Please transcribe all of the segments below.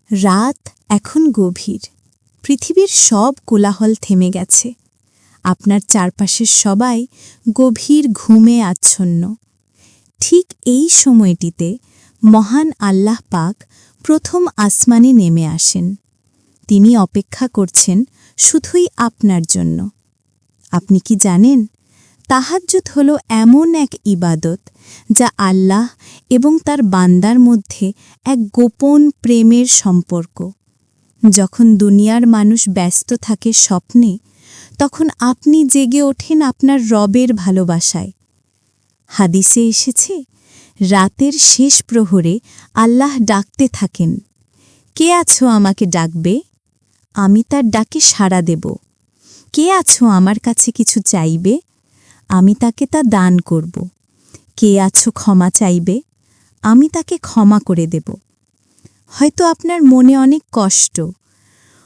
রাত এখন গভীর। পৃথিবীর সব কোলাহল থেমে গেছে। আপনার চারপাশের সবাই গভীর ঘুমে আচ্ছন্ন। ঠিক এই সময়টিতে মহান আল্লাহ পাক প্রথম আসমানে নেমে আসেন। তিনি অপেক্ষা করছেন শুধুই আপনার জন্য। আপনি কি জানেন, তাহাজ্জুদ হল এমন এক ইবাদত যা আল্লাহ এবং তার বান্দার মধ্যে এক গোপন প্রেমের সম্পর্ক। যখন দুনিয়ার মানুষ ব্যস্ত থাকে স্বপ্নে, তখন আপনি জেগে ওঠেন আপনার রবের ভালোবাসায়। হাদিসে এসেছে, রাতের শেষ প্রহরে আল্লাহ ডাকতে থাকেন, কে আছো আমাকে ডাকবে? আমি তার ডাকে সাড়া দেব। কে আছো আমার কাছে কিছু চাইবে? আমি তাকে তা দান করব। কে আছো ক্ষমা চাইবে? আমি তাকে ক্ষমা করে দেব। হয়তো আপনার মনে অনেক কষ্ট,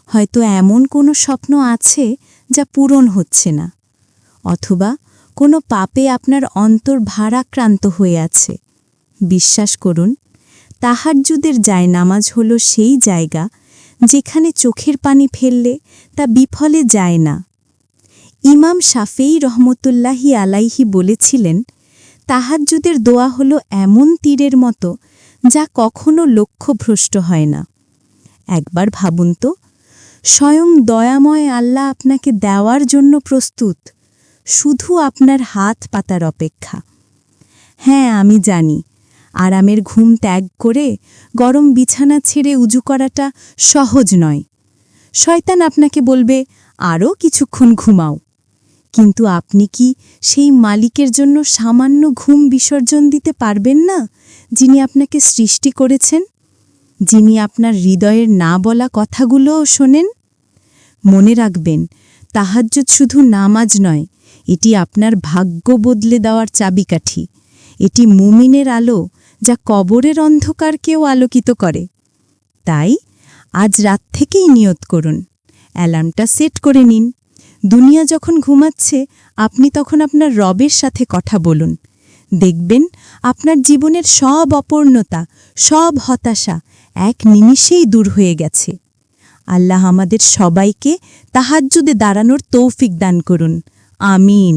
হয়তো এমন কোনো স্বপ্ন আছে যা পূরণ হচ্ছে না, অথবা কোনো পাপে আপনার অন্তর ভারাক্রান্ত হয়ে আছে। বিশ্বাস করুন, তাহাজ্জুদের জায়নামাজ হল সেই জায়গা যেখানে চোখের পানি ফেললে তা বিফলে যায় না। ইমাম শাফেঈ রহমতুল্লাহি আলাইহি বলেছিলেন, তাহাজ্জুদের দোয়া হল এমন তীরের মতো যা কখনো লক্ষ্যভ্রষ্ট হয় না। একবার ভাবুন তো, স্বয়ং দয়াময় আল্লাহ আপনাকে দেওয়ার জন্য প্রস্তুত, শুধু আপনার হাত পাতার অপেক্ষা। হ্যাঁ, আমি জানি, আরামের ঘুম ত্যাগ করে গরম বিছানা ছেড়ে উজু করাটা সহজ নয়। শয়তান আপনাকে বলবে, আরও কিছুক্ষণ ঘুমাও। কিন্তু আপনি কি সেই মালিকের জন্য সামান্য ঘুম বিসর্জন দিতে পারবেন না, যিনি আপনাকে সৃষ্টি করেছেন, যিনি আপনার হৃদয়ের না বলা কথাগুলোও শোনেন? মনে রাখবেন, তাহাজ্জুদ শুধু নামাজ নয়, এটি আপনার ভাগ্য বদলে দেওয়ার চাবিকাঠি। এটি মুমিনের আলো যা কবরের অন্ধকারকেও আলোকিত করে। তাই আজ রাত থেকেই নিয়ত করুন, অ্যালার্মটা সেট করে নিন। দুনিয়া যখন ঘুমাচ্ছে, আপনি তখন আপনার রবের সাথে কথা বলুন। দেখবেন আপনার জীবনের সব অপূর্ণতা, সব হতাশা এক নিমিষেই দূর হয়ে গেছে। আল্লাহ আমাদের সবাইকে তাহাজ্জুদে দাঁড়ানোর তৌফিক দান করুন। আমিন।